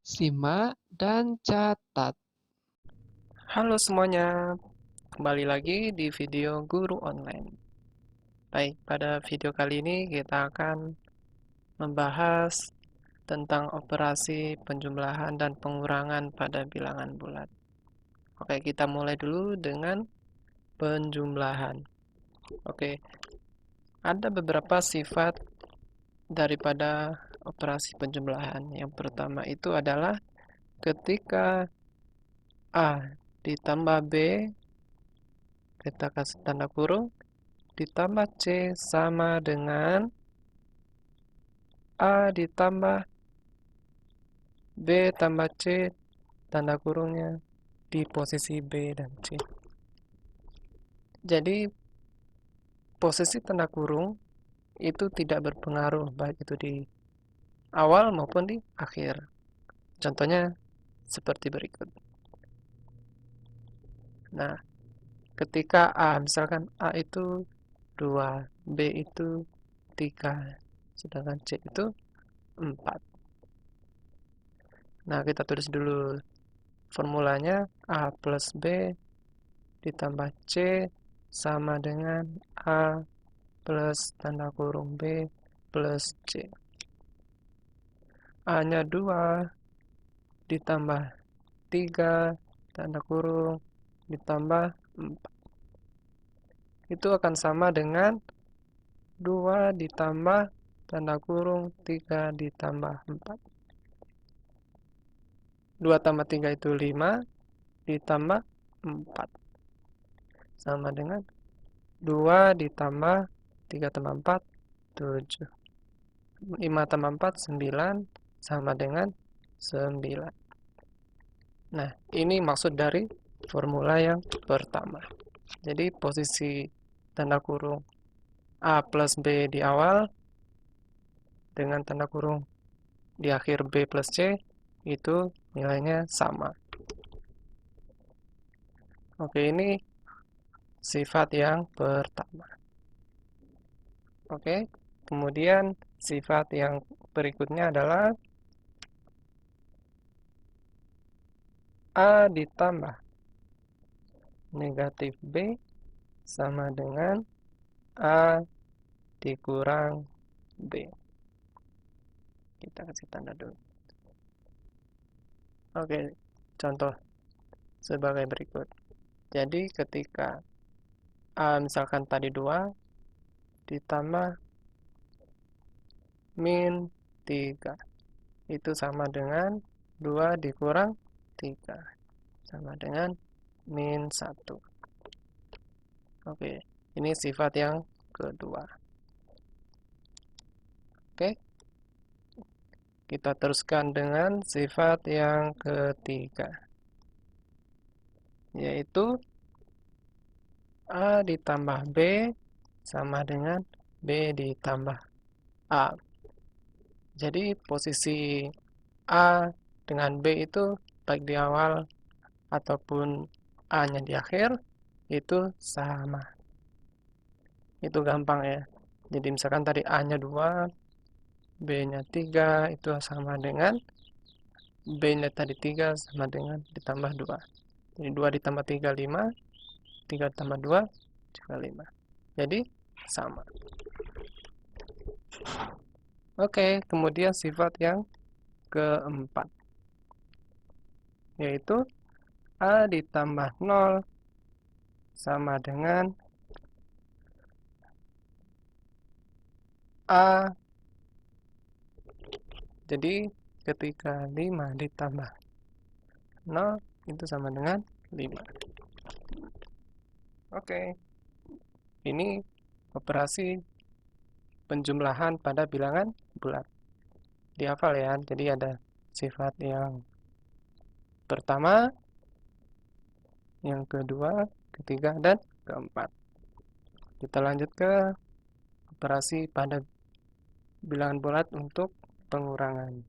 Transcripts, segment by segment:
Simak dan catat. Halo semuanya, kembali lagi di video guru online. Baik, pada video kali ini kita akan membahas tentang operasi penjumlahan dan pengurangan pada bilangan bulat. Oke, kita mulai dulu dengan penjumlahan. Oke, ada beberapa sifat daripada operasi penjumlahan. Yang pertama itu adalah ketika A ditambah B, kita kasih tanda kurung, ditambah C sama dengan A ditambah B tambah C, tanda kurungnya di posisi B dan C. Jadi, posisi tanda kurung itu tidak berpengaruh baik itu di awal maupun di akhir. Contohnya seperti berikut. Nah, ketika A, misalkan A itu 2, B itu 3, sedangkan C itu 4. Nah, kita tulis dulu formulanya. A plus B ditambah C sama dengan A plus tanda kurung B plus C. A-nya 2 ditambah 3 tanda kurung ditambah 4. Itu akan sama dengan 2 ditambah tanda kurung 3 ditambah 4. 2 tambah 3 itu 5 ditambah 4. Sama dengan 2 ditambah 3 tambah 4, 7. 5 tambah 4, 9, sama dengan 9. Nah, ini maksud dari formula yang pertama. Jadi, posisi tanda kurung A plus B di awal dengan tanda kurung di akhir B plus C itu nilainya sama. Oke, ini sifat yang pertama. Oke, kemudian sifat yang berikutnya adalah A ditambah negatif B sama dengan A dikurang B. Kita kasih tanda dulu. Oke, contoh sebagai berikut. Jadi ketika A misalkan tadi 2 ditambah min 3 itu sama dengan 2 dikurang 3 sama dengan min 1. Oke, ini sifat yang kedua. Oke, kita teruskan dengan sifat yang ketiga, yaitu A ditambah B sama dengan B ditambah A. Jadi posisi A dengan B itu baik di awal ataupun A-nya di akhir itu sama. Itu gampang ya. Jadi misalkan tadi A-nya 2, B-nya 3 itu sama dengan B-nya tadi 3 sama dengan ditambah 2. Jadi 2 ditambah 3, 5. 3 tambah 2 juga 5. Jadi sama. Oke, kemudian sifat yang keempat, yaitu A ditambah 0 sama dengan A. Jadi ketika 5 ditambah 0 itu sama dengan 5. Oke, ini operasi penjumlahan pada bilangan bulat. Dihafal ya, jadi ada sifat yang pertama, yang kedua, ketiga, dan keempat. Kita lanjut ke operasi pada bilangan bulat untuk pengurangan.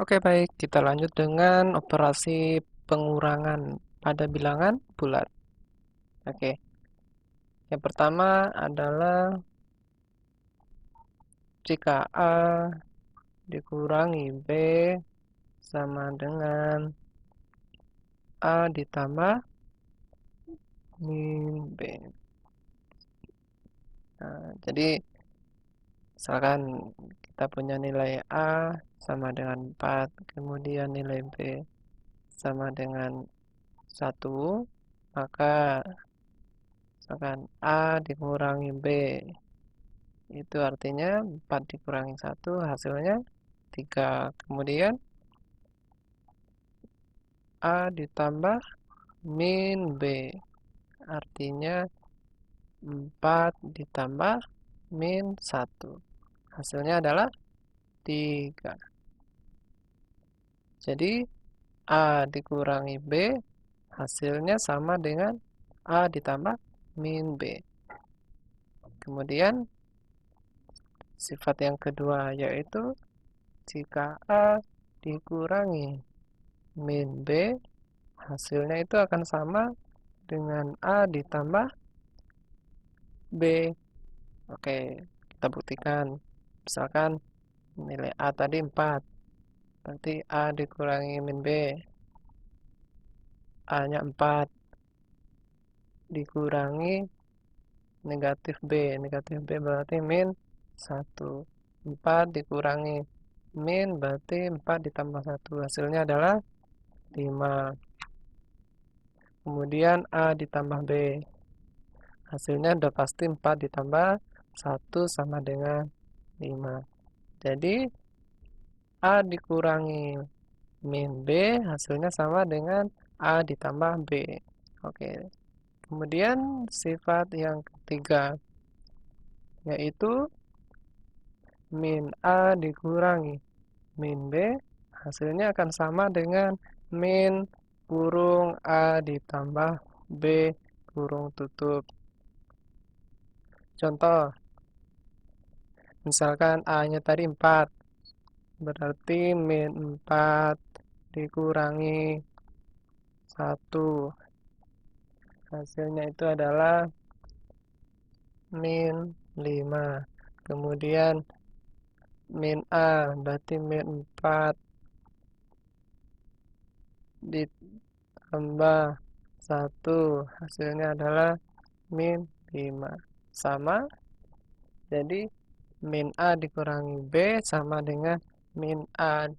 Oke, baik, kita lanjut dengan operasi pengurangan pada bilangan bulat. Oke, yang pertama adalah jika A dikurangi B sama dengan A ditambah min B. Nah, jadi misalkan kita punya nilai A sama dengan 4, kemudian nilai B sama dengan 1, maka misalkan A dikurangi B, itu artinya 4 dikurangi 1 hasilnya 3. Kemudian A ditambah min B, artinya 4 ditambah min 1. Hasilnya adalah 3. Jadi A dikurangi B, hasilnya sama dengan A ditambah min B. Kemudian sifat yang kedua yaitu jika A dikurangi min B, hasilnya itu akan sama dengan A ditambah B. Oke, kita buktikan. Misalkan nilai A tadi 4, berarti A dikurangi min B, A-nya 4, dikurangi negatif B. Negatif B berarti min 1. 4 dikurangi min berarti 4 ditambah 1. Hasilnya adalah 5. Kemudian A ditambah B. Hasilnya udah pasti 4 ditambah 1 sama dengan 5. Jadi A dikurangi min B hasilnya sama dengan A ditambah B. Oke. Kemudian sifat yang ketiga yaitu min A dikurangi min B hasilnya akan sama dengan min kurung A ditambah B kurung tutup. Contoh, misalkan A-nya tadi 4, berarti min 4 dikurangi 1. Hasilnya itu adalah min 5. Kemudian min A berarti min 4 ditambah 1. Hasilnya adalah min 5. Sama. Jadi min A dikurangi B sama dengan min A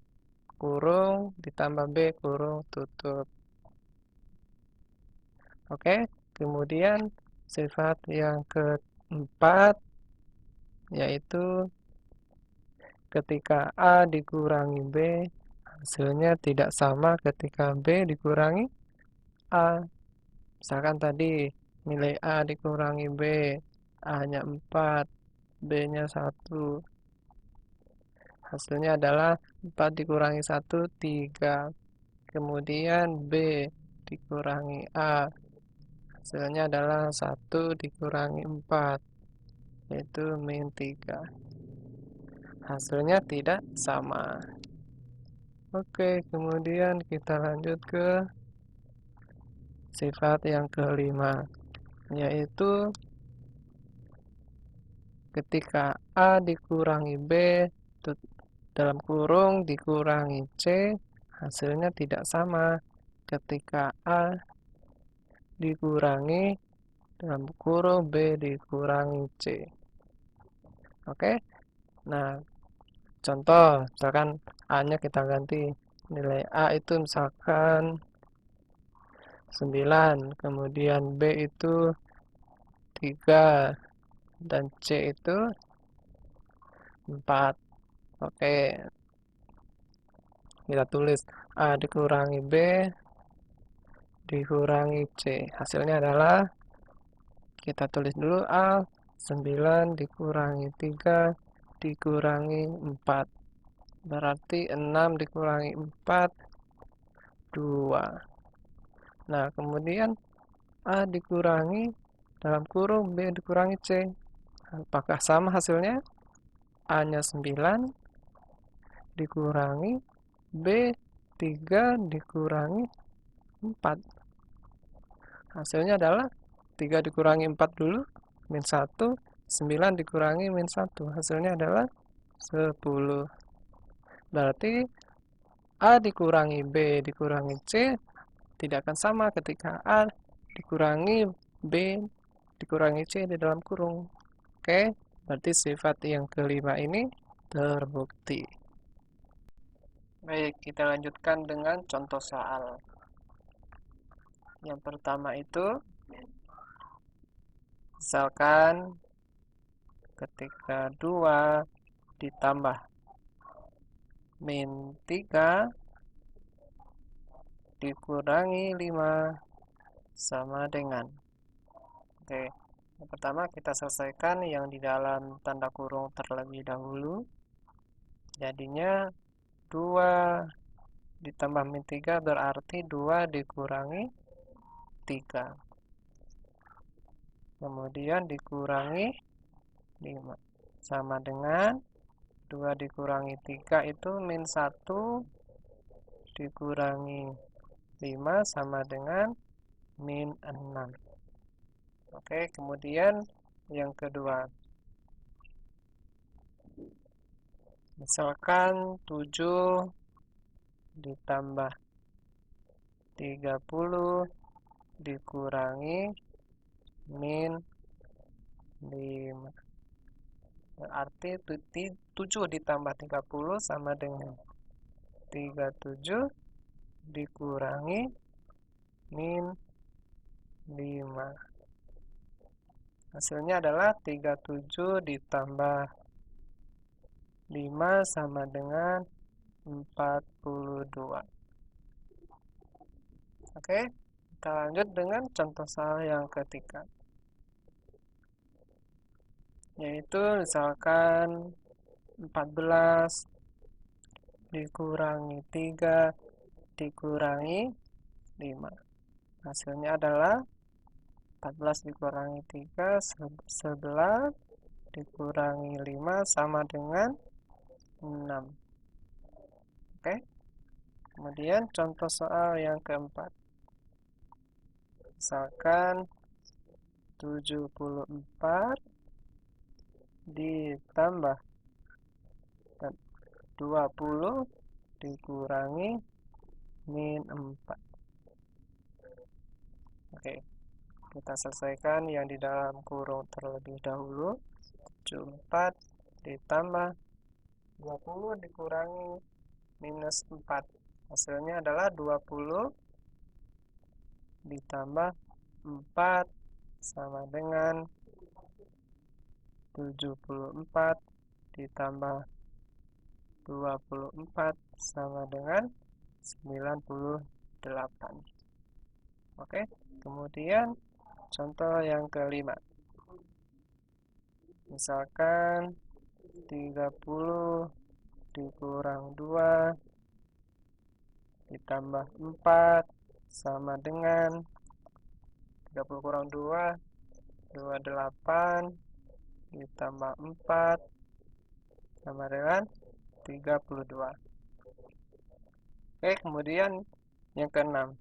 kurung ditambah B kurung tutup. Oke, kemudian sifat yang keempat yaitu ketika A dikurangi B, hasilnya tidak sama ketika B dikurangi A. Misalkan tadi nilai A dikurangi B, A-nya 4, B-nya 1. Hasilnya adalah 4 dikurangi 1, 3. Kemudian B dikurangi A. Hasilnya adalah 1 dikurangi 4, yaitu min 3. Hasilnya tidak sama. Oke, kemudian kita lanjut ke sifat yang kelima, yaitu ketika A dikurangi B dalam kurung dikurangi C, hasilnya tidak sama ketika A dikurangi dalam kurung B dikurangi C. Oke, nah contoh misalkan A-nya kita ganti, nilai A itu misalkan 9, kemudian B itu 3, dan C itu 4. Oke, kita tulis A dikurangi B dikurangi C. Hasilnya adalah, kita tulis dulu A, 9 dikurangi 3 dikurangi 4. Berarti 6 dikurangi 4, 2. Nah, kemudian A dikurangi dalam kurung B dikurangi C. Apakah sama hasilnya? A-nya 9 dikurangi B 3 dikurangi 4. Hasilnya adalah 3 dikurangi 4 dulu, min 1, 9 dikurangi min 1. Hasilnya adalah 10. Berarti A dikurangi B dikurangi C tidak akan sama ketika A dikurangi B dikurangi C di dalam kurung. Oke, berarti sifat yang kelima ini terbukti. Baik, kita lanjutkan dengan contoh soal. Yang pertama itu, misalkan ketika 2 ditambah min 3 dikurangi 5 sama dengan. Oke, yang pertama kita selesaikan yang di dalam tanda kurung terlebih dahulu. Jadinya 2 ditambah min 3 berarti 2 dikurangi 3. Kemudian dikurangi 5. Sama dengan 2 dikurangi 3 itu min 1 dikurangi 5 sama dengan min 6. Oke, kemudian yang kedua. Misalkan 7 ditambah 30 dikurangi min 5. Berarti 7 ditambah 30 sama dengan 37 dikurangi min 5. Hasilnya adalah 37 ditambah 5 sama dengan 42. Oke, kita lanjut dengan contoh soal yang ketiga. Yaitu misalkan 14 dikurangi 3 dikurangi 5. Hasilnya adalah 14 dikurangi 3, 11 dikurangi 5 sama dengan 6. Oke. Kemudian contoh soal yang keempat. Misalkan 74 ditambah 20 dikurangi min 4. Oke. Kita selesaikan yang di dalam kurung terlebih dahulu. 74 ditambah 20 dikurangi minus 4. Hasilnya adalah 20 ditambah 4 sama dengan 74 ditambah 24 sama dengan 98. Oke, kemudian contoh yang kelima. Misalkan 30 dikurang 2 ditambah 4 sama dengan 30 kurang 2 28 ditambah 4 sama dengan 32. Oke, kemudian yang keenam.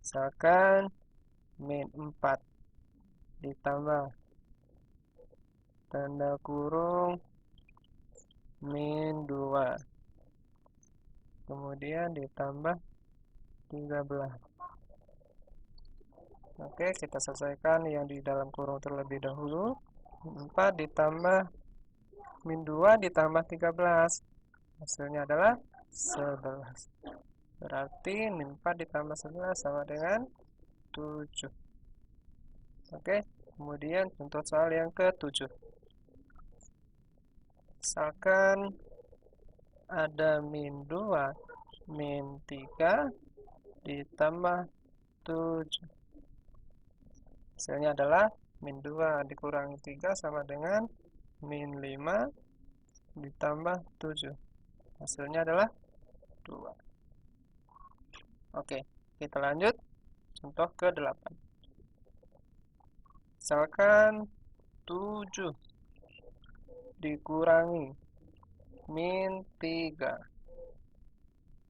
Misalkan min 4 ditambah tanda kurung min 2 kemudian ditambah 13. Oke, kita selesaikan yang di dalam kurung terlebih dahulu. 4 ditambah min 2 ditambah 13. Hasilnya adalah 11. Berarti min 4 ditambah 11 sama dengan 7. Oke, kemudian contoh soal yang ke-7. Misalkan ada min 2, min 3 ditambah 7. Hasilnya adalah min 2 dikurangi 3 sama dengan min 5 ditambah 7. Hasilnya adalah 2. Oke, kita lanjut. Contoh ke-8. Misalkan 7 dikurangi min 3.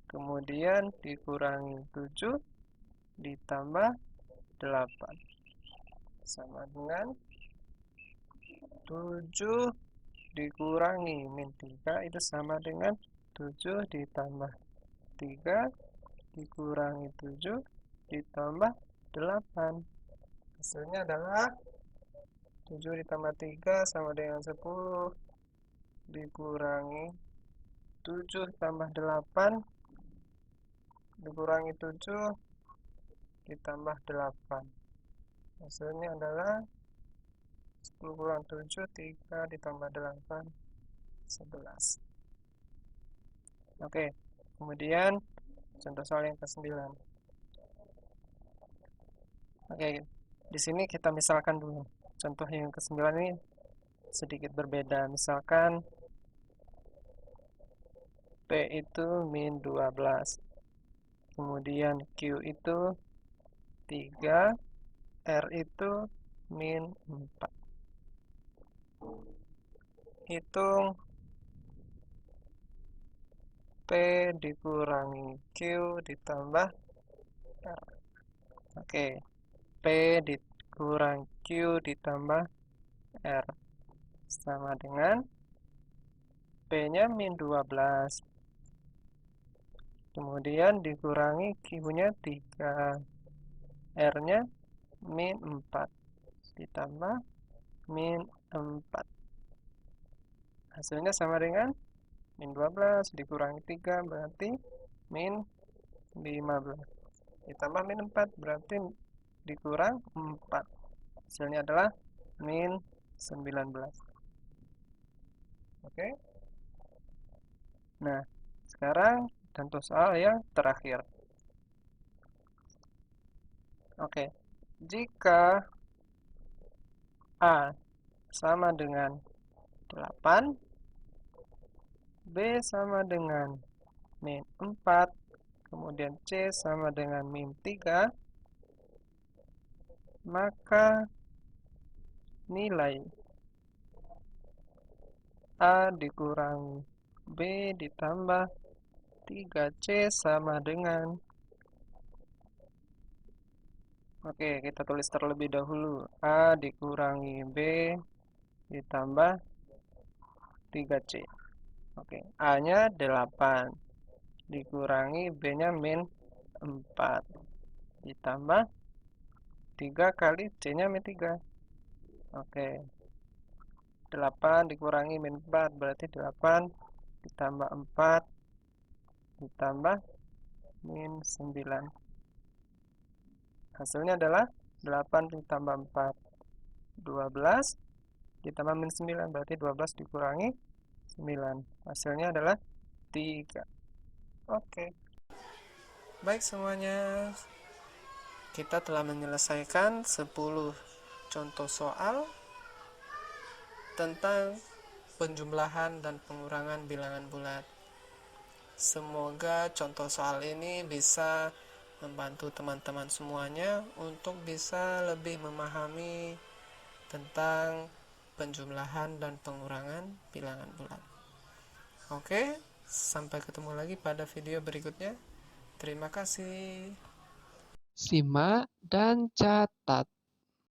Kemudian dikurangi 7 ditambah 8. Sama dengan 7 dikurangi min 3 itu sama dengan 7 ditambah 3 dikurangi 7 ditambah 8. Hasilnya adalah 7 ditambah 3 sama dengan 10 dikurangi 7 tambah 8 dikurangi 7 ditambah 8. Hasilnya adalah 10 kurang 7, 3 ditambah 8, 11. Oke, kemudian contoh soal yang ke-9. Oke, di sini kita misalkan dulu. Contoh yang ke-9 ini sedikit berbeda. Misalkan P itu min 12. Kemudian Q itu 3, R itu min 4. Hitung P dikurangi Q ditambah R. Oke, P dikurang Q ditambah R sama dengan P-nya min 12. Kemudian dikurangi Q-nya 3. R-nya min 4 ditambah min 4. Hasilnya sama dengan min 12 dikurangi 3 berarti min 15. Ditambah min 4 berarti dikurang 4. Hasilnya adalah min 19. Oke. Nah, sekarang contoh soal yang terakhir. Oke. Jika A sama dengan 8, B sama dengan min 4, kemudian C sama dengan min 3, maka nilai A dikurangi B ditambah 3C sama dengan, oke, kita tulis terlebih dahulu, A dikurangi B ditambah 3C. Oke, A-nya 8 dikurangi B-nya min 4 ditambah 3 kali C-nya min 3. Oke, 8 dikurangi min 4 berarti 8 ditambah 4 ditambah min 9. Hasilnya adalah 8 ditambah 4, 12 ditambah min 9 berarti 12 dikurangi 9. Hasilnya adalah 3. Oke. Baik semuanya, kita telah menyelesaikan 10 contoh soal tentang penjumlahan dan pengurangan bilangan bulat. Semoga contoh soal ini bisa membantu teman-teman semuanya untuk bisa lebih memahami tentang penjumlahan dan pengurangan bilangan bulat. Oke, sampai ketemu lagi pada video berikutnya. Terima kasih. Simak dan catat.